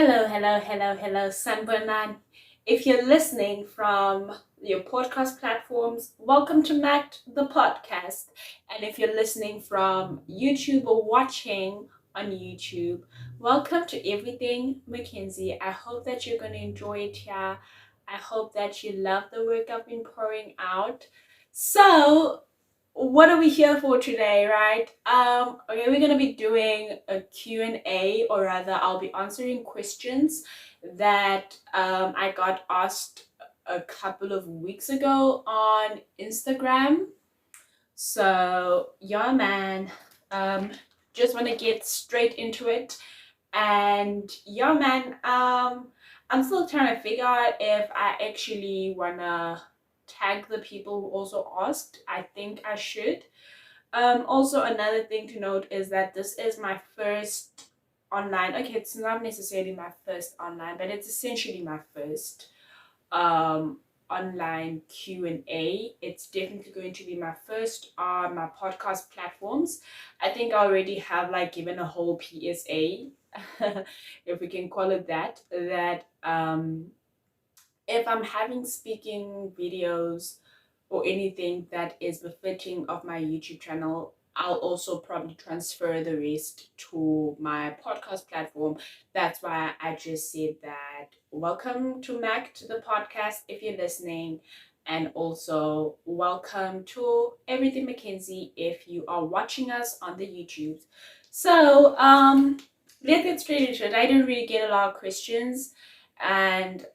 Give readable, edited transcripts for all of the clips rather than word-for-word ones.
Hello, Sunburnan. If you're listening from your podcast platforms, welcome to Macked the podcast. And if you're listening from YouTube or watching on YouTube, welcome to everything Mackenzie. I hope that you're going to enjoy it here. I hope that you love the work I've been pouring out. So, what are we here for today, right? Okay, we're gonna be doing a Q&A, or rather I'll be answering questions that I got asked a couple of weeks ago on Instagram. So yeah, man, um just want to get straight into it. And yeah, man, I'm still trying to figure out if I actually wanna tag the people who also asked. I think I should. Also, another thing to note is that this is my first online. Okay, it's not necessarily my first online, but it's essentially my first online Q&A. It's definitely going to be my first on my podcast platforms. I think I already have like given a whole PSA, if we can call it that, if I'm having speaking videos or anything that is befitting of my YouTube channel, I'll also probably transfer the rest to my podcast platform. That's why I just said that. Welcome to Mac to the podcast if you're listening, and also welcome to Everything Mackenzie if you are watching us on the YouTube. So let's get straight into it. I didn't really get a lot of questions, and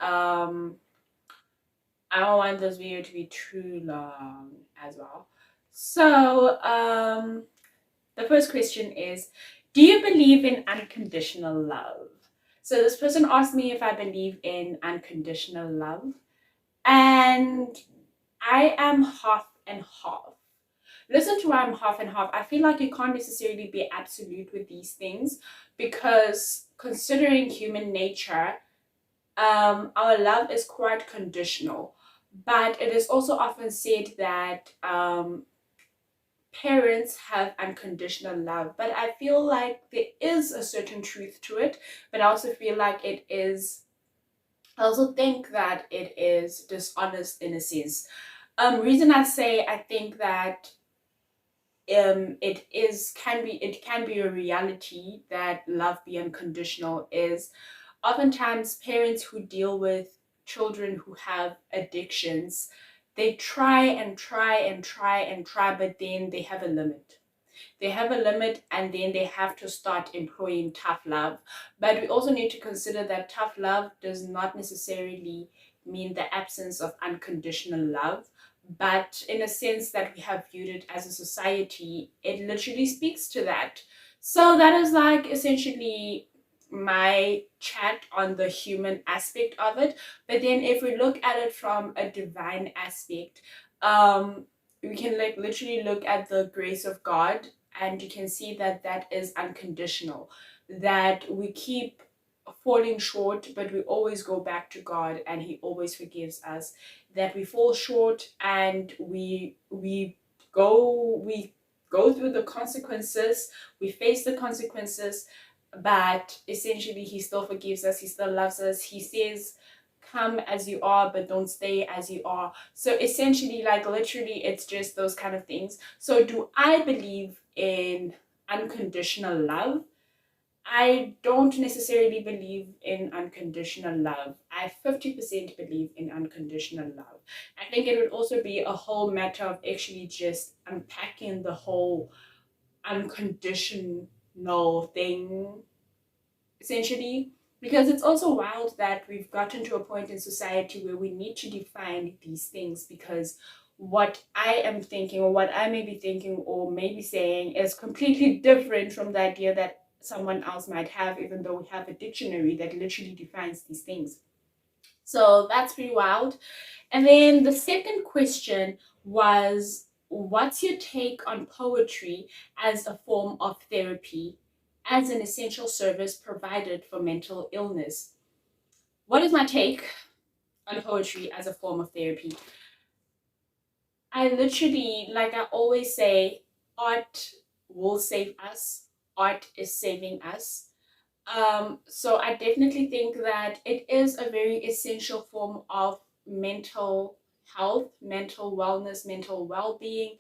I don't want this video to be too long as well. So, the first question is, do you believe in unconditional love? So this person asked me if I believe in unconditional love, and I am half and half. Listen to why I'm half and half. I feel like you can't necessarily be absolute with these things because considering human nature, our love is quite conditional. But it is also often said that parents have unconditional love. But I feel like there is a certain truth to it. But I also feel like I also think that it is dishonest in a sense. Reason I say I think that it can be a reality that love be unconditional is oftentimes parents who deal with children who have addictions, they try and try and try and try, but then they have a limit. They have a limit, and then they have to start employing tough love. But we also need to consider that tough love does not necessarily mean the absence of unconditional love, but in a sense that we have viewed it as a society, it literally speaks to that. So that is like essentially my chat on the human aspect of it. But then if we look at it from a divine aspect, we can like literally look at the grace of God, and you can see that that is unconditional, that we keep falling short, but we always go back to God and he always forgives us, that we fall short and we go through the consequences, we face the consequences, but essentially he still forgives us, he still loves us. He says, come as you are, but don't stay as you are. So essentially, like literally, it's just those kind of things. So do I believe in unconditional love? I don't necessarily believe in unconditional love. I 50% believe in unconditional love. I think it would also be a whole matter of actually just unpacking the whole unconditional thing, essentially, because it's also wild that we've gotten to a point in society where we need to define these things, because what I am thinking or what I may be thinking or maybe saying is completely different from the idea that someone else might have, even though we have a dictionary that literally defines these things. So that's pretty wild. And then the second question was, what's your take on poetry as a form of therapy, as an essential service provided for mental illness? What is my take on poetry as a form of therapy? I literally, like I always say, art will save us. Art is saving us. So I definitely think that it is a very essential form of mental health, mental wellness, mental well-being,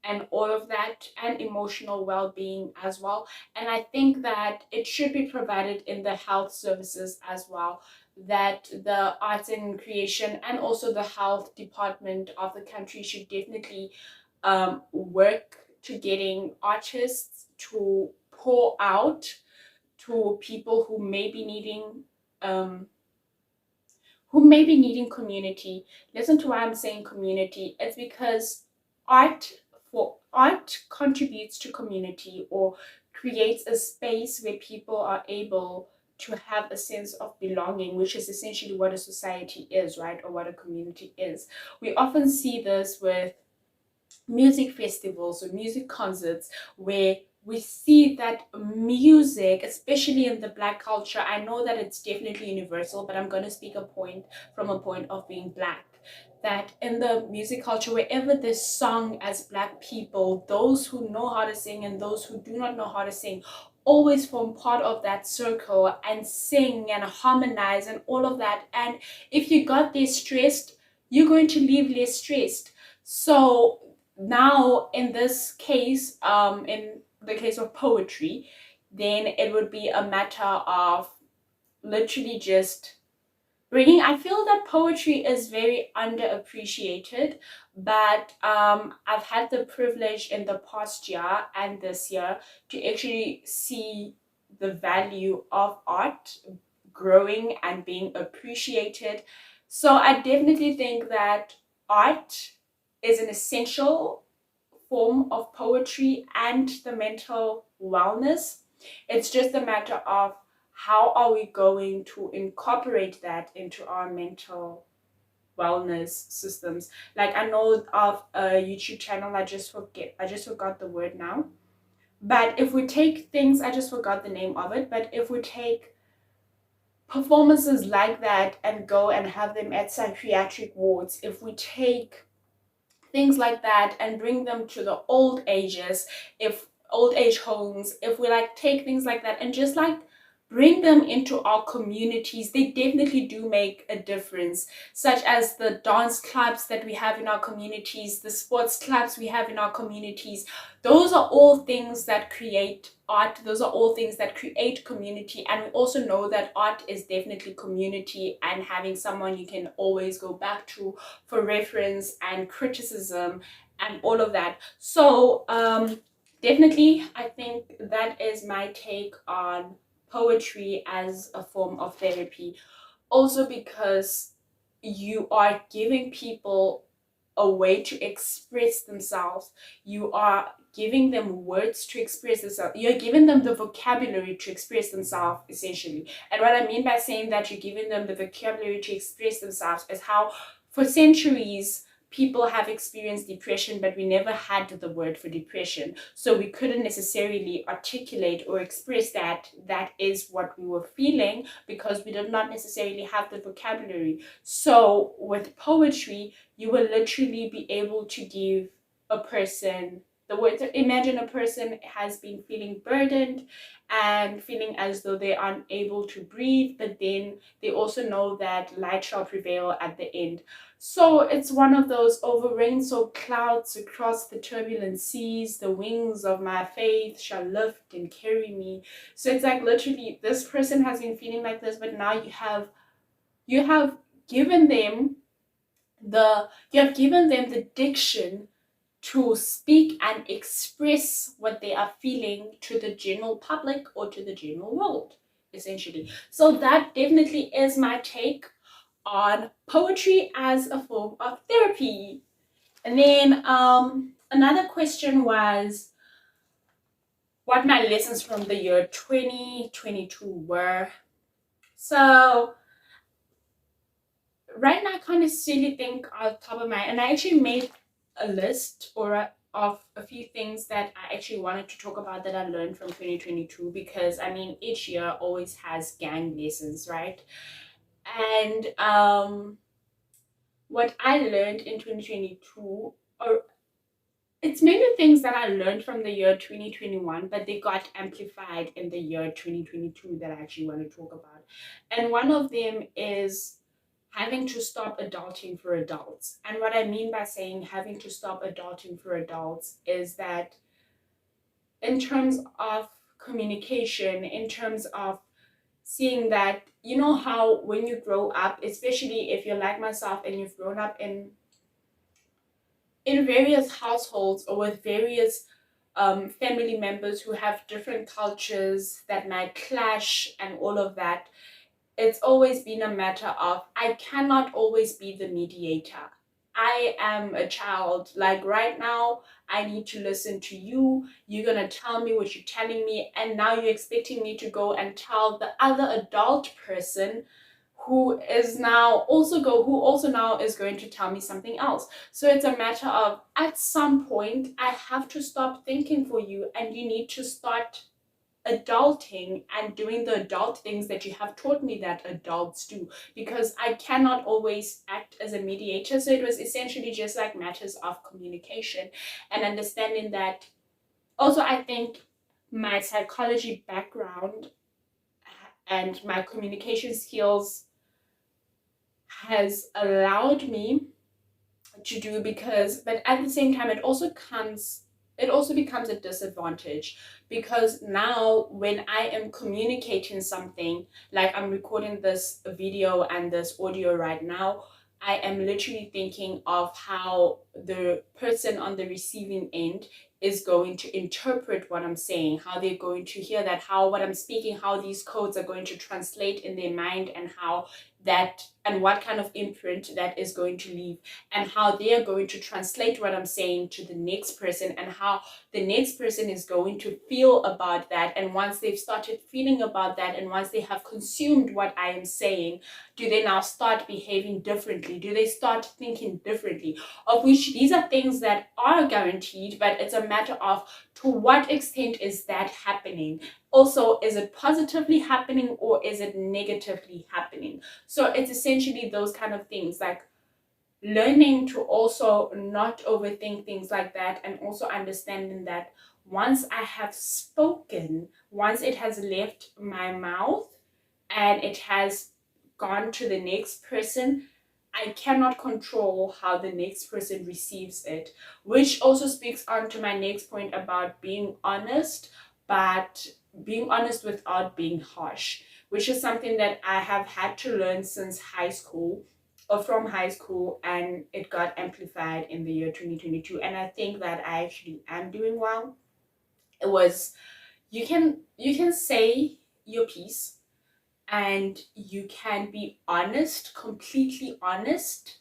and all of that, and emotional well-being as well. And I think that it should be provided in the health services as well, that the arts and creation and also the health department of the country should definitely work to getting artists to pour out to people um, who may be needing community. Listen to why I'm saying community. It's because art art contributes to community, or creates a space where people are able to have a sense of belonging, which is essentially what a society is, right? Or what a community is. We often see this with music festivals or music concerts, where we see that music, especially in the Black culture, I know that it's definitely universal, but I'm going to speak a point from a point of being Black, that in the music culture, wherever there's sung as Black people, those who know how to sing and those who do not know how to sing always form part of that circle and sing and harmonize and all of that. And if you got there stressed, you're going to leave less stressed. So now in this case, in the case of poetry, then it would be a matter of literally just bringing. I feel that poetry is very underappreciated, but I've had the privilege in the past year and this year to actually see the value of art growing and being appreciated. So I definitely think that art is an essential form of poetry and the mental wellness. It's just a matter of how are we going to incorporate that into our mental wellness systems. Like I know of a YouTube channel, I just forgot the word now. But if we take things, I just forgot the name of it, but if we take performances like that and go and have them at psychiatric wards, if we take things like that and bring them to the old ages, if old age homes, if we like take things like that and just like bring them into our communities, they definitely do make a difference, such as the dance clubs that we have in our communities, the sports clubs we have in our communities. Those are all things that create art, those are all things that create community. And we also know that art is definitely community and having someone you can always go back to for reference and criticism and all of that. So definitely I think that is my take on poetry as a form of therapy. Also because you are giving people a way to express themselves. You are giving them words to express themselves. You're giving them the vocabulary to express themselves, essentially. And what I mean by saying that you're giving them the vocabulary to express themselves is how, for centuries, people have experienced depression, but we never had the word for depression. So we couldn't necessarily articulate or express that that is what we were feeling because we did not necessarily have the vocabulary. So with poetry, you will literally be able to give a person the words. Imagine a person has been feeling burdened and feeling as though they are unable to breathe, but then they also know that light shall prevail at the end. So it's one of those over rain-soaked clouds across the turbulent seas, the wings of my faith shall lift and carry me. So it's like literally this person has been feeling like this, but now you have given them the diction to speak and express what they are feeling to the general public or to the general world, essentially. So that definitely is my take on poetry as a form of therapy. And then another question was what my lessons from the year 2022 were. So right now I can't necessarily think off the top of my head, and I actually made a list of a few things that I actually wanted to talk about that I learned from 2022, because I mean each year always has gang lessons, right? And what I learned in 2022, or it's many things that I learned from the year 2021, but they got amplified in the year 2022 that I actually want to talk about. And one of them is having to stop adulting for adults. And what I mean by saying having to stop adulting for adults is that in terms of communication, in terms of seeing that, you know, how when you grow up, especially if you're like myself and you've grown up in various households or with various family members who have different cultures that might clash and all of that, it's always been a matter of I cannot always be the mediator. I am a child. Like right now, I need to listen to you. You're going to tell me what you're telling me. And now you're expecting me to go and tell the other adult person who also now is going to tell me something else. So it's a matter of at some point I have to stop thinking for you and you need to start adulting and doing the adult things that you have taught me that adults do, because I cannot always act as a mediator. So it was essentially just like matters of communication and understanding that. Also, I think my psychology background and my communication skills has allowed me to do, because but at the same time it also becomes a disadvantage, because now when I am communicating something, like I'm recording this video and this audio right now, I am literally thinking of how the person on the receiving end is going to interpret what I'm saying, how they're going to hear that, how what I'm speaking, how these codes are going to translate in their mind, and how that and what kind of imprint that is going to leave, and how they are going to translate what I'm saying to the next person, and how the next person is going to feel about that. And once they've started feeling about that, and once they have consumed what I am saying, do they now start behaving differently? Do they start thinking differently? Of which these are things that are guaranteed, but it's a matter of to what extent is that happening? Also, is it positively happening or is it negatively happening? So it's essentially those kind of things, like learning to also not overthink things like that, and also understanding that once I have spoken, once it has left my mouth and it has gone to the next person, I cannot control how the next person receives it, which also speaks on to my next point about being honest, but being honest without being harsh, which is something that I have had to learn since high school or from high school, and it got amplified in the year 2022. And I think that I actually am doing well. It was you can say your piece and you can be honest, completely honest,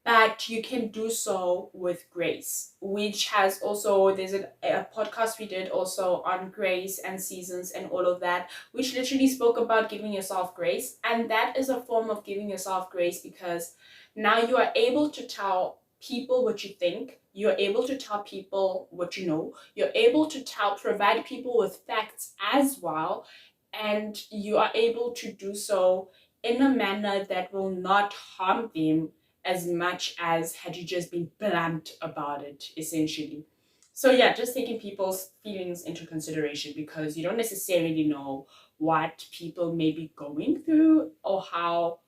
but you can do so with grace, which has also, there's a podcast we did also on grace and seasons and all of that, which literally spoke about giving yourself grace. And that is a form of giving yourself grace, because now you are able to tell people what you think, you're able to tell people what you know, you're able to provide people with facts as well, and you are able to do so in a manner that will not harm them as much as had you just been blunt about it, essentially. So yeah, just taking people's feelings into consideration, because you don't necessarily know what people may be going through or how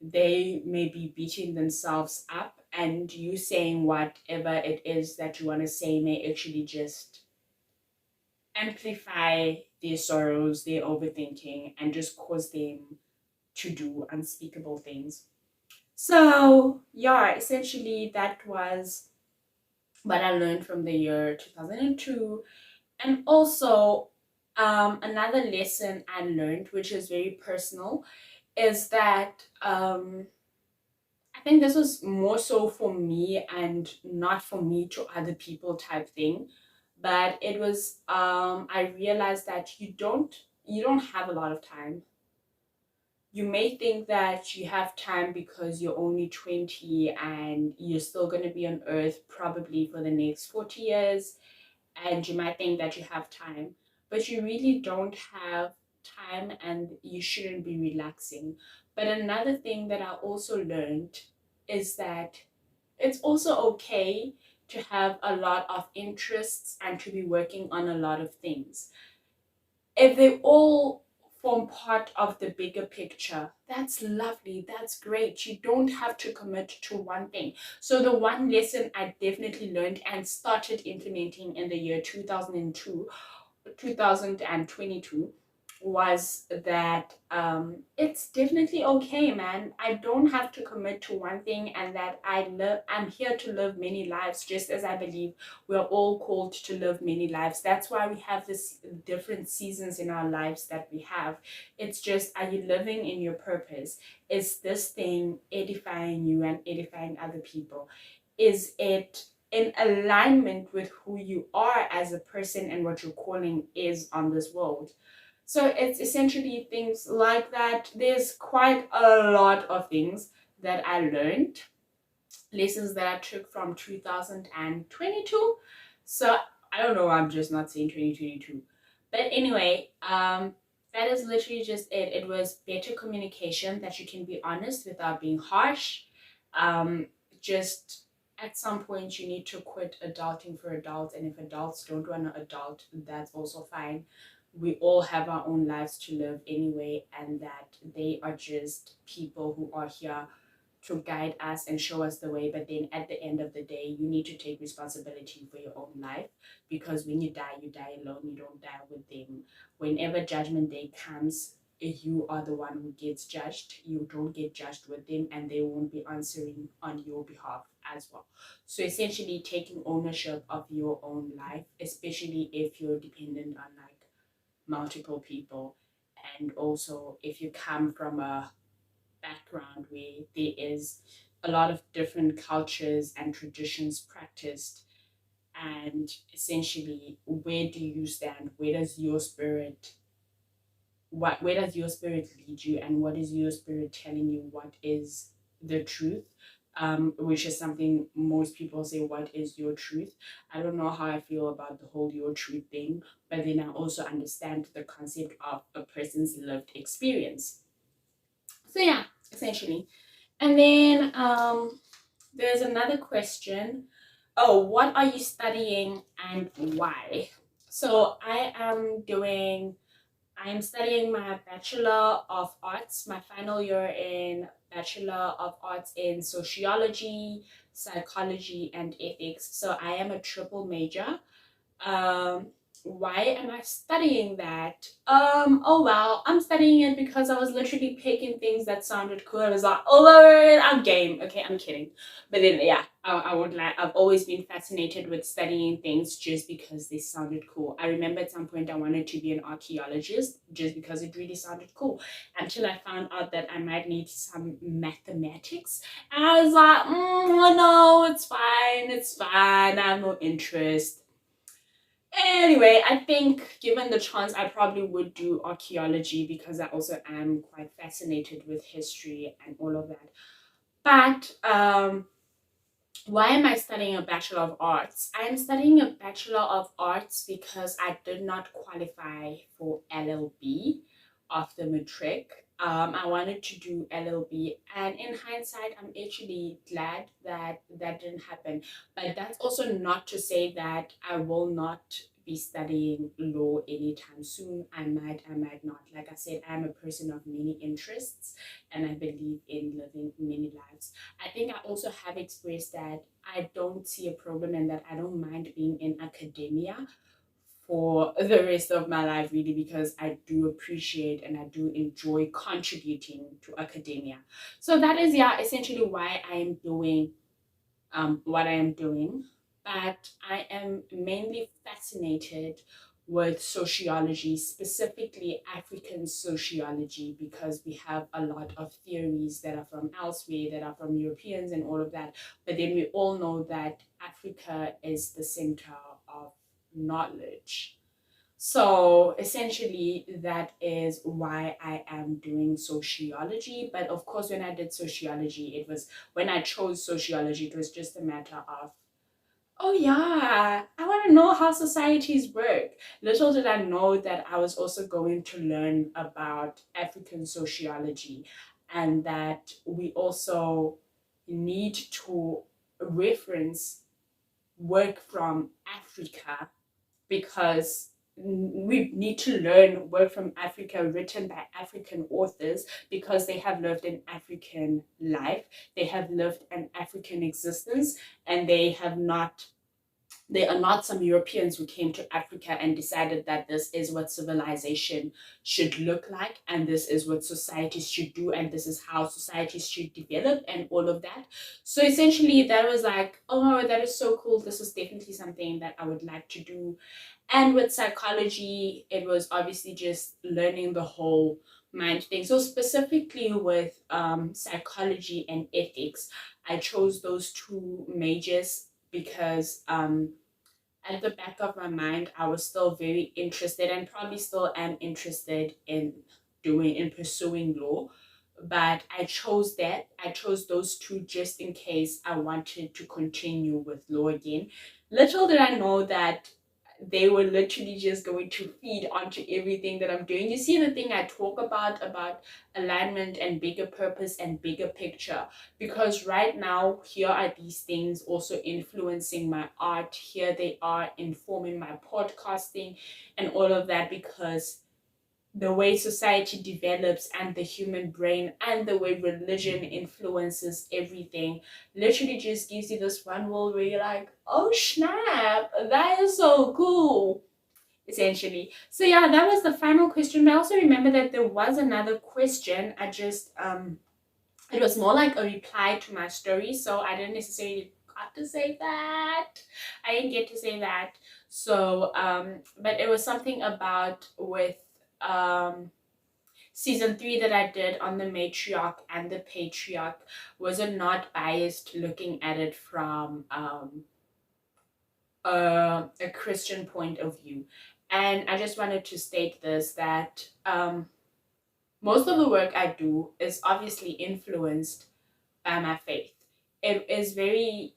they may be beating themselves up, and you saying whatever it is that you want to say may actually just amplify their sorrows, their overthinking, and just cause them to do unspeakable things. So, yeah, essentially that was what I learned from the year 2002. And also, another lesson I learned, which is very personal, is that I think this was more so for me and not for me to other people type thing. But it was, I realized that you don't have a lot of time. You may think that you have time because you're only 20 and you're still going to be on earth probably for the next 40 years, and you might think that you have time, but you really don't have time, and you shouldn't be relaxing. But another thing that I also learned is that it's also okay to have a lot of interests and to be working on a lot of things. If they all form part of the bigger picture, that's lovely, that's great. You don't have to commit to one thing. So the one lesson I definitely learned and started implementing in the year 2022 was that it's definitely okay, man. I don't have to commit to one thing, and that I'm here to live many lives, just as I believe we're all called to live many lives. That's why we have this different seasons in our lives that we have. It's just, are you living in your purpose? Is this thing edifying you and edifying other people? Is it in alignment with who you are as a person and what your calling is on this world? So it's essentially things like that. There's quite a lot of things that I learned, lessons that I took from 2022. So I don't know, I'm just not saying 2022. But anyway, that is literally just it. It was better communication, that you can be honest without being harsh. Just at some point, you need to quit adulting for adults, and if adults don't want to adult, that's also fine. We all have our own lives to live anyway, and that they are just people who are here to guide us and show us the way. But then at the end of the day, you need to take responsibility for your own life, because when you die alone, you don't die with them. Whenever judgment day comes, you are the one who gets judged. You don't get judged with them, and they won't be answering on your behalf as well. So essentially, taking ownership of your own life, especially if you're dependent on like multiple people, and also if you come from a background where there is a lot of different cultures and traditions practiced, and essentially, where do you stand? Where does your spirit lead you, and what is your spirit telling you? What is the truth? Which is something most people say, what is your truth? I don't know how I feel about the whole your truth thing, but then I also understand the concept of a person's lived experience. So yeah, essentially. And then there's another question. Oh, what are you studying and why? So I am studying my Bachelor of Arts, my final year in Bachelor of Arts in Sociology, Psychology, and Ethics. So I am a triple major. um why am I studying that? Oh well, I'm studying it because I was literally picking things that sounded cool. I was like, oh Lord, I'm game. Okay, I'm kidding. But then yeah, I won't lie, I've always been fascinated with studying things just because they sounded cool. I remember at some point I wanted to be an archaeologist just because it really sounded cool, until I found out that I might need some mathematics. And I was like, no, it's fine, I have no interest. Anyway, I think given the chance, I probably would do archaeology because I also am quite fascinated with history and all of that. But why am I studying a Bachelor of Arts? I'm studying a Bachelor of Arts because I did not qualify for LLB after matric. I wanted to do LLB, and in hindsight, I'm actually glad that that didn't happen. But that's also not to say that I will not be studying law anytime soon. I might not. Like I said, I'm a person of many interests, and I believe in living many lives. I think I also have expressed that I don't see a problem and that I don't mind being in academia for the rest of my life, really, because I do appreciate and I do enjoy contributing to academia. So that is, yeah, essentially why I am doing what I am doing. But I am mainly fascinated with sociology, specifically African sociology, because we have a lot of theories that are from elsewhere, that are from Europeans and all of that. But then we all know that Africa is the center of knowledge. So essentially, that is why I am doing sociology. But of course, when I did sociology, when I chose sociology, it was just a matter of, oh yeah, I want to know how societies work. Little did I know that I was also going to learn about African sociology, and that we also need to reference work from Africa, because we need to learn work from Africa written by African authors, because they have lived an African life, they have lived an African existence, and they are not some Europeans who came to Africa and decided that this is what civilization should look like, and this is what societies should do, and this is how societies should develop, and all of that. So essentially, that was like, oh, that is so cool. This is definitely something that I would like to do. And with psychology, it was obviously just learning the whole mind thing. So, specifically with psychology and ethics, I chose those two majors because at the back of my mind, I was still very interested, and probably still am interested in pursuing law. But I chose that. I chose those two just in case I wanted to continue with law again. Little did I know that they were literally just going to feed onto everything that I'm doing. You see, the thing I talk about alignment and bigger purpose and bigger picture, because right now, here are these things also influencing my art. Here they are informing my podcasting and all of that, because the way society develops and the human brain and the way religion influences everything literally just gives you this one world where you're like, oh snap, that is so cool, essentially. So yeah, that was the final question. But I also remember that there was another question. I just it was more like a reply to my story, so I didn't necessarily got to say that. I didn't get to say that. So but it was something about with season 3 that I did on the matriarch and the patriarch. Was it not biased looking at it from a Christian point of view? And I just wanted to state this, that most of the work I do is obviously influenced by my faith. It is very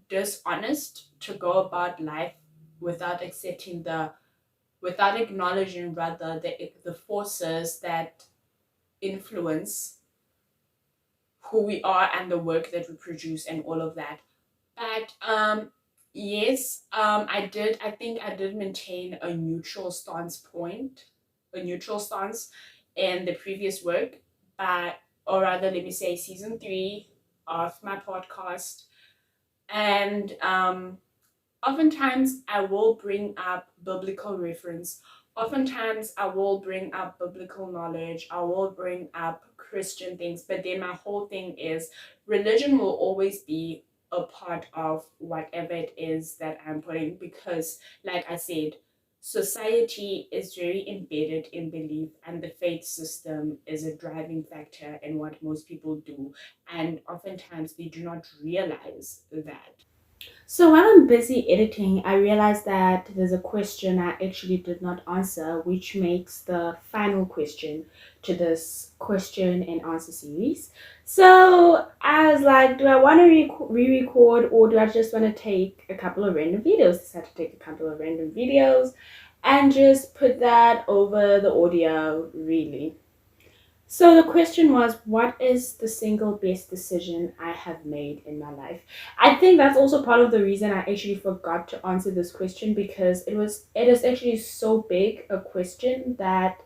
dishonest to go about life without accepting without acknowledging rather the forces that influence who we are and the work that we produce and all of that. But yes, I think I did maintain a neutral stance in the previous work, but or rather let me say season 3 of my podcast. And oftentimes I will bring up biblical reference. Oftentimes I will bring up biblical knowledge. I will bring up Christian things. But then my whole thing is religion will always be a part of whatever it is that I'm putting, because, like I said, society is very embedded in belief, and the faith system is a driving factor in what most people do. And oftentimes they do not realize that. So while I'm busy editing, I realized that there's a question I actually did not answer, which makes the final question to this question and answer series. So I was like, do I want to re-record, or do I just want to take a couple of random videos? I decided to take a couple of random videos and just put that over the audio, really. So the question was, what is the single best decision I have made in my life? I think that's also part of the reason I actually forgot to answer this question, because it is actually so big a question that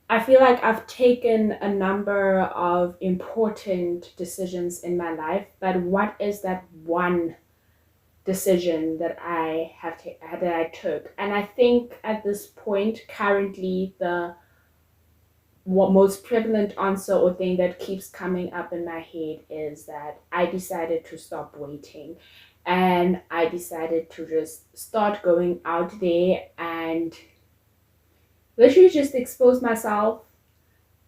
I feel like I've taken a number of important decisions in my life, but what is that one decision that that I took? And I think at this point, currently, the what most prevalent answer or thing that keeps coming up in my head is that I decided to stop waiting, and I decided to just start going out there and literally just expose myself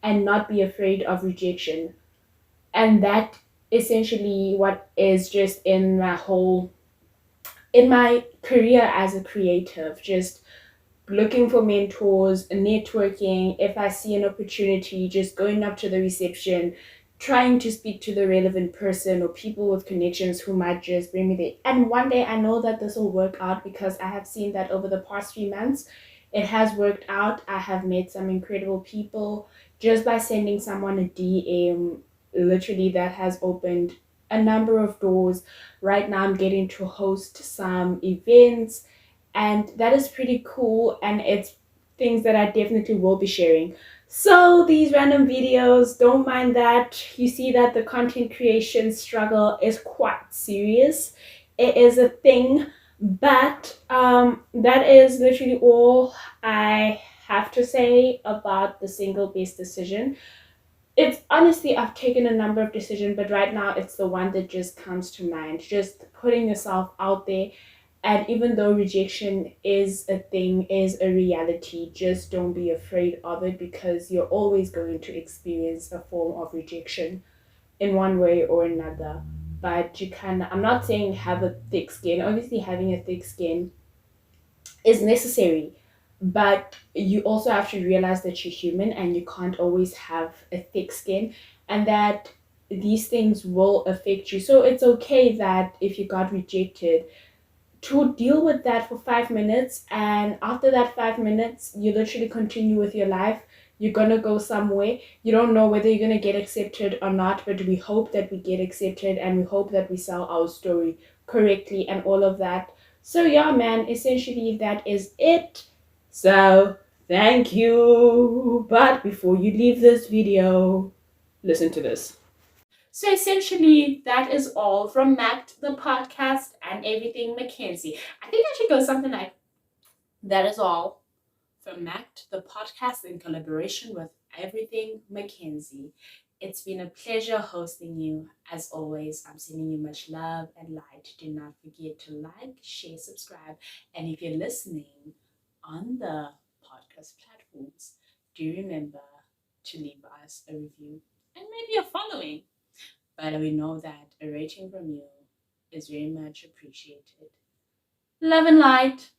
and not be afraid of rejection. And that essentially what is just in my career as a creative, just looking for mentors, networking. If I see an opportunity, just going up to the reception, trying to speak to the relevant person or people with connections who might just bring me there. And one day I know that this will work out, because I have seen that over the past 3 months, it has worked out. I have met some incredible people just by sending someone a DM. Literally, that has opened a number of doors. Right now I'm getting to host some events, and that is pretty cool, and it's things that I definitely will be sharing. So these random videos, don't mind that. You see that the content creation struggle is quite serious. It is a thing, but that is literally all I have to say about the single best decision. It's honestly, I've taken a number of decisions, but right now it's the one that just comes to mind. Just putting yourself out there. And even though rejection is a thing, is a reality, just don't be afraid of it, because you're always going to experience a form of rejection in one way or another. But you can, I'm not saying have a thick skin. Obviously, having a thick skin is necessary, but you also have to realize that you're human and you can't always have a thick skin, and that these things will affect you. So it's okay that if you got rejected, to deal with that for 5 minutes, and after that 5 minutes you literally continue with your life. You're gonna go somewhere. You don't know whether you're gonna get accepted or not, but we hope that we get accepted, and we hope that we sell our story correctly and all of that. So yeah, man, essentially that is it. So thank you, but before you leave this video, listen to this. So essentially, that is all from Macked, the podcast, and everything Mackenzie. I think I should go something like, that is all from Macked, the podcast, in collaboration with everything Mackenzie. It's been a pleasure hosting you. As always, I'm sending you much love and light. Do not forget to like, share, subscribe. And if you're listening on the podcast platforms, do remember to leave us a review and maybe a following. But we know that a rating from you is very much appreciated. Love and light.